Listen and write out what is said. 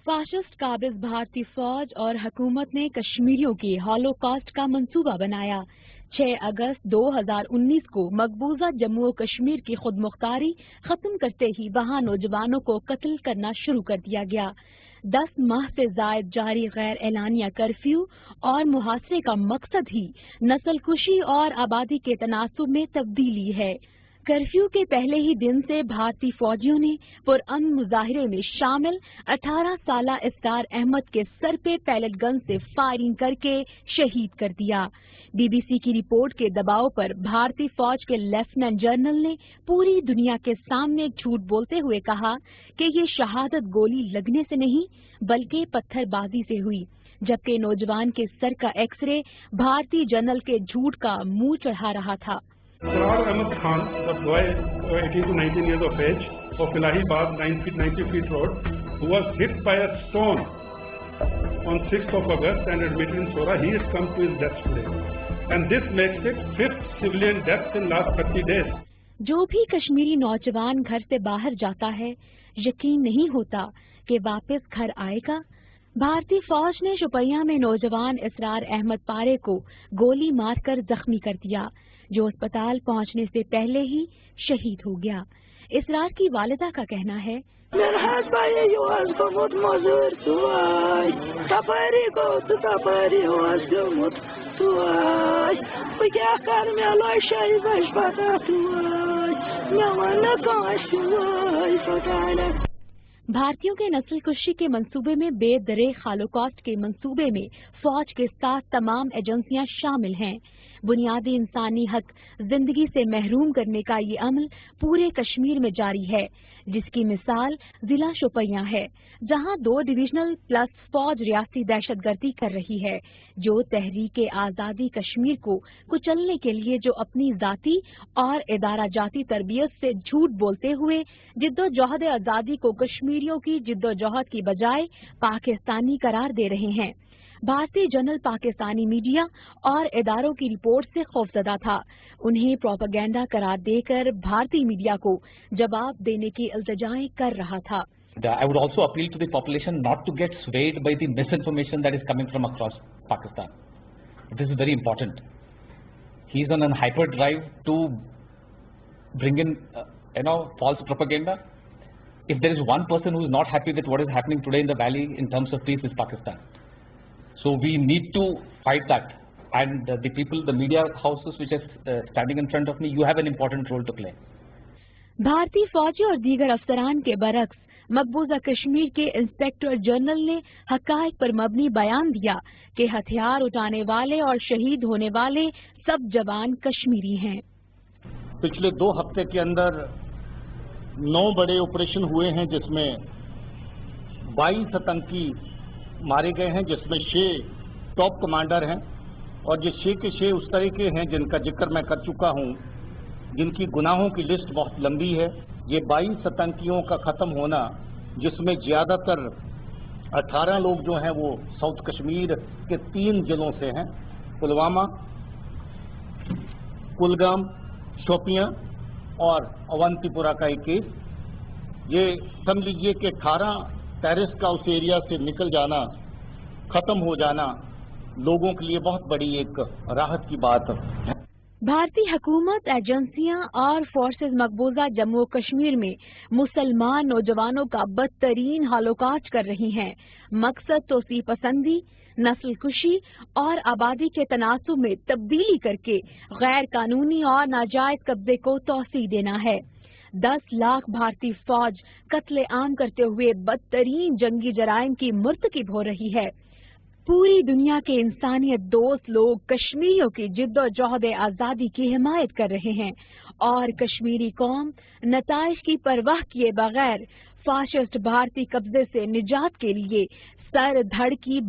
Fascist قابض بھارتی فوج اور حکومت نے کشمیریوں کے ہالوکاسٹ کا منصوبہ بنایا۔ 6 اگست 2019 کو مقبوضہ جموں و کشمیر کی خود مختاری ختم کرتے ہی وہاں نوجوانوں کو قتل کرنا شروع کر دیا گیا۔ 10 ماہ سے زائد جاری غیر اعلانیہ کرفیو اور محاصرے کا مقصد ہی نسل کشی اور آبادی کے تناسب میں تبدیلی ہے۔ کرفیو کے پہلے ہی دن سے بھارتی فوجیوں نے پرامن مظاہرے میں شامل 18 سالہ اسرار احمد کے سر پہ پیلٹ گن سے فائرنگ کر کے شہید کر دیا۔ بی بی سی کی رپورٹ کے دباؤ پر بھارتی فوج کے لیفٹیننٹ جنرل نے پوری دنیا کے سامنے جھوٹ بولتے ہوئے کہا کہ یہ شہادت گولی لگنے سے نہیں بلکہ پتھر بازی سے ہوئی، جبکہ نوجوان کے سر کا ایکس رے بھارتی جنرل کے جھوٹ کا منہ چڑھا رہا تھا۔ اسرار Ahmad Khan, the boy 18 to 19 years of age of Illahibad 90 feet road, who was hit by a stone on 6th of August and admitted in Sora, he has come to his death today. And this makes it 5th civilian death in last 30 days. جو بھی کشمیری نوجوان گھر سے باہر جاتا ہے یقین نہیں ہوتا کہ واپس گھر آئے گا۔ بھارتی فوج نے شوپیاں میں نوجوان اسرار احمد پارے کو گولی مار کر زخمی کر دیا، جو اسپتال پہنچنے سے پہلے ہی شہید ہو گیا۔ اسرار کی والدہ کا کہنا ہے، بھارتیوں کے نسل کشی کے منصوبے میں بے دریغ ہالوکاسٹ کے منصوبے میں فوج کے ساتھ تمام ایجنسیاں شامل ہیں۔ بنیادی انسانی حق زندگی سے محروم کرنے کا یہ عمل پورے کشمیر میں جاری ہے، جس کی مثال ضلع شوپیاں ہے، جہاں 2 ڈویژنل پلس فوج ریاستی دہشت گردی کر رہی ہے، جو تحریک آزادی کشمیر کو کچلنے کے لیے جو اپنی ذاتی اور ادارہ جاتی تربیت سے جھوٹ بولتے ہوئے جدوجہد آزادی کو کشمیریوں کی جدوجہد کی بجائے پاکستانی قرار دے رہے ہیں۔ بھارتی جنرل پاکستانی میڈیا اور اداروں کی رپورٹ سے خوفزدہ تھا، انہیں پروپیگنڈا قرار دے کر بھارتی میڈیا کو جواب دینے کی التجائیں کر رہا تھا۔ I would also appeal to the population not to get swayed by the misinformation that is coming from across Pakistan. This is very important. He is on a hyperdrive to bring in, false propaganda. If there is one person who is not happy with what is happening today in the valley in terms of peace, is Pakistan. So we need to fight that. And the people, the media houses which are standing in front of me, you have an important role to play. بھارتی فوجی اور دیگر افسران کے برعکس مقبوضہ کشمیر کے inspector general نے حقائق پر مبنی بیان دیا کہ ہتھیار اٹھانے والے اور شہید ہونے والے سب جوان کشمیری ہیں۔ پچھلے 2 ہفتے کے اندر 9 بڑے آپریشن ہوئے ہیں، جس میں 22 آتنکی مارے گئے ہیں، جس میں 6 ٹاپ کمانڈر ہیں، اور یہ 6 کے 6 اس طرح کے ہیں جن کا ذکر میں کر چکا ہوں، جن کی گناہوں کی لسٹ بہت لمبی ہے۔ یہ 22 آتنکیوں کا ختم ہونا، جس میں زیادہ تر 18 لوگ جو ہیں وہ ساؤتھ کشمیر کے 3 ضلعوں سے ہیں، پلوامہ، کلگام، شوپیاں اور اونتی پورہ کا ایک کیس۔ یہ سمجھ لیجیے کہ 18 ٹیررسٹ کا اس ایریا سے نکل جانا، ختم ہو جانا، لوگوں کے لیے بہت بڑی ایک راحت کی بات ہے۔ بھارتی حکومت، ایجنسیاں اور فورسز مقبوضہ جموں و کشمیر میں مسلمان نوجوانوں کا بدترین ہالوکاسٹ کر رہی ہیں۔ مقصد توسیع پسندی، نسل کشی اور آبادی کے تناسب میں تبدیلی کر کے غیر قانونی اور ناجائز قبضے کو توسیع دینا ہے۔ 10 لاکھ بھارتی فوج قتل عام کرتے ہوئے بدترین جنگی جرائم کی مرتکب ہو رہی ہے۔ پوری دنیا کے انسانیت دوست لوگ کشمیریوں کی جد و جہد آزادی کی حمایت کر رہے ہیں، اور کشمیری قوم نتائج کی پرواہ کیے بغیر فاشسٹ بھارتی قبضے سے نجات کے لیے سر دھڑ کی